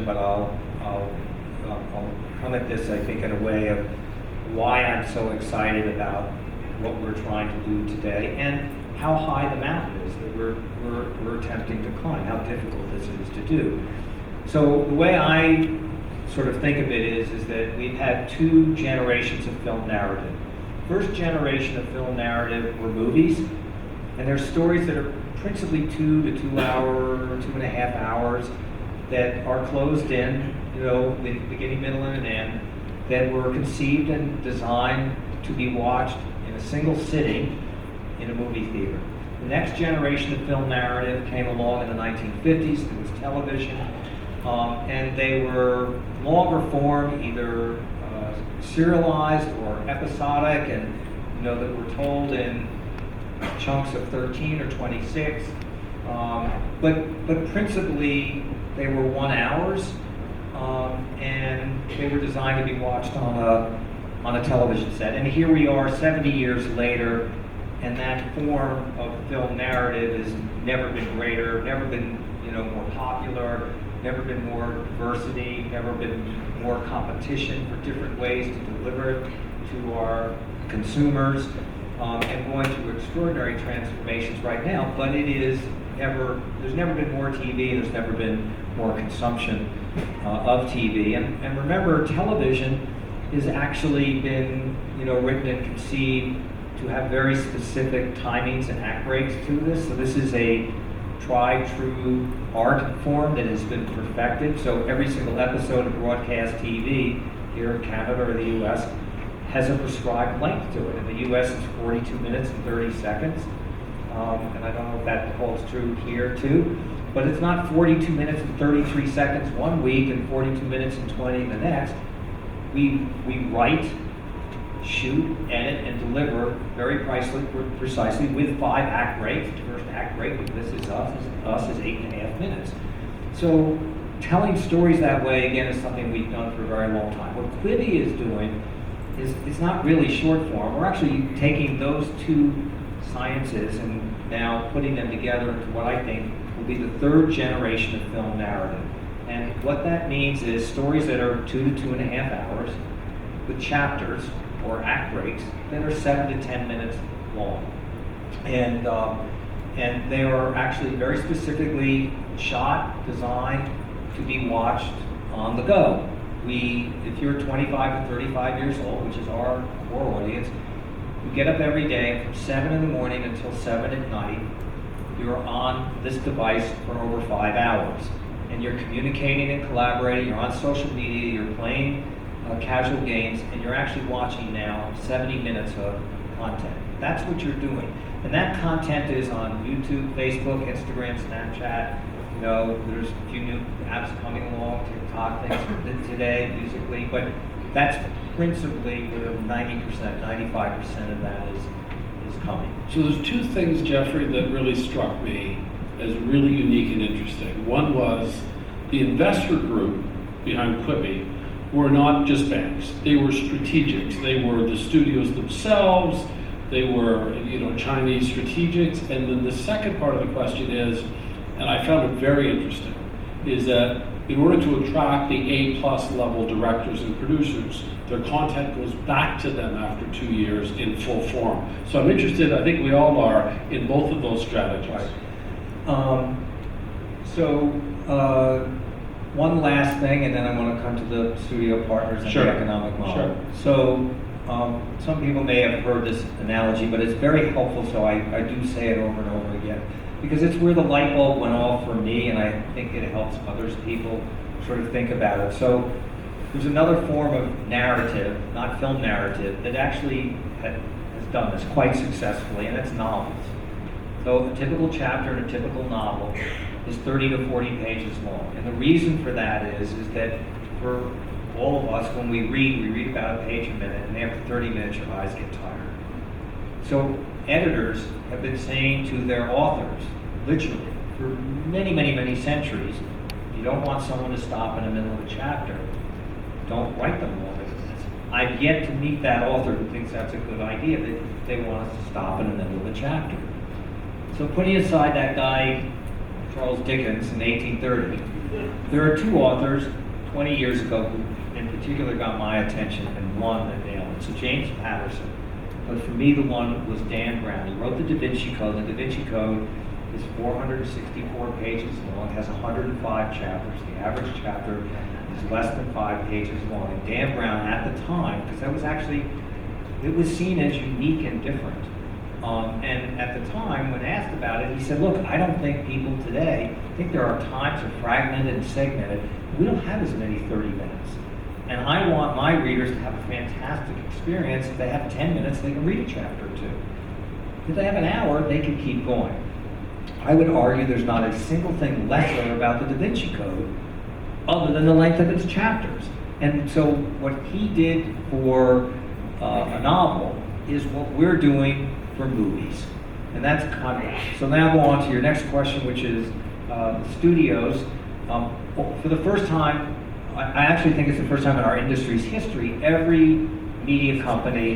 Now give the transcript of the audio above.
but I'll come at this, I think, in a way of why I'm so excited about what we're trying to do today and how high the mountain is that we're attempting to climb, how difficult this is to do. So the way I sort of think of it is that we've had two generations of film narrative. First generation of film narrative were movies, and they're stories that are principally 2 to 2 hour, 2.5 hours, that are closed in, the beginning, middle, and an end, that were conceived and designed to be watched in a single sitting in a movie theater. The next generation of film narrative came along in the 1950s. There was television, and they were longer form, either serialized or episodic, and that were told in chunks of 13 or 26. But principally, they were 1 hours, and they were designed to be watched on a television set. And here we are 70 years later, and that form of film narrative has never been greater, never been more popular, never been more diversity, never been more competition for different ways to deliver it to our consumers, and going through extraordinary transformations right now. But there's never been more TV, there's never been more consumption of TV. And remember, television has actually been written and conceived to have very specific timings and act breaks to this. So this is a tried true art form that has been perfected. So every single episode of broadcast TV here in Canada or the US has a prescribed length to it. In the US it's 42 minutes and 30 seconds. And I don't know if that holds true here too, but it's not 42 minutes and 33 seconds one week and 42 minutes and 20 the next. We write, shoot, edit, and deliver very precisely with 5 act breaks. The first act break with This Is Us is 8.5 minutes. So telling stories that way, again, is something we've done for a very long time. What Quibi is doing is it's not really short form. We're actually taking those two sciences and now putting them together into what I think will be the third generation of film narrative. And what that means is stories that are 2 to 2.5 hours with chapters or act breaks that are 7 to 10 minutes long. And they are actually very specifically shot, designed to be watched on the go. If you're 25 to 35 years old, which is our core audience, you get up every day from 7 in the morning until 7 at night. You're on this device for over 5 hours. And you're communicating and collaborating, you're on social media, you're playing casual games, and you're actually watching now 70 minutes of content. That's what you're doing. And that content is on YouTube, Facebook, Instagram, Snapchat. There's a few new apps coming along, TikTok things today, Musically, but that's principally where 90%, 95% of that is coming. So there's two things, Jeffrey, that really struck me as really unique and interesting. One was the investor group behind Quibi were not just banks. They were strategics. They were the studios themselves. They were, Chinese strategics. And then the second part of the question is, and I found it very interesting, is that in order to attract the A+ level directors and producers, their content goes back to them after 2 years in full form. So I'm interested, I think we all are, in both of those strategies. Right. One last thing, and then I want to come to the studio partners and Sure. the economic model. Sure. So some people may have heard this analogy, but it's very helpful, so I do say it over and over again, because it's where the light bulb went off for me, and I think it helps others people sort of think about it. So there's another form of narrative, not film narrative, that actually has done this quite successfully, and that's novels. So a typical chapter in a typical novel is 30 to 40 pages long. And the reason for that is that for all of us, when we read about a page a minute, and after 30 minutes your eyes get tired. So editors have been saying to their authors, literally, for many, many, many centuries, you don't want someone to stop in the middle of a chapter. Don't write them longer than this. I've yet to meet that author who thinks that's a good idea, that they want us to stop in the middle of a chapter. So putting aside that guy, Charles Dickens, in 1830, There are two authors 20 years ago who in particular got my attention and one that nailed it. So James Patterson. But for me, the one was Dan Brown. He wrote the Da Vinci Code. The Da Vinci Code is 464 pages long, has 105 chapters. The average chapter is less than 5 pages long. And Dan Brown, at the time, because that was actually, it was seen as unique and different. And at the time, when asked about it, he said, look, I don't think people today think there are times of fragmented and segmented. We don't have as many 30 minutes. And I want my readers to have a fantastic experience. If they have 10 minutes, they can read a chapter or two. If they have an hour, they can keep going. I would argue there's not a single thing lesser about the Da Vinci Code other than the length of its chapters. And so what he did for a novel is what we're doing for movies. And that's kind of, so now go on to your next question, which is the studios. For the first time, I actually think it's the first time in our industry's history, every media company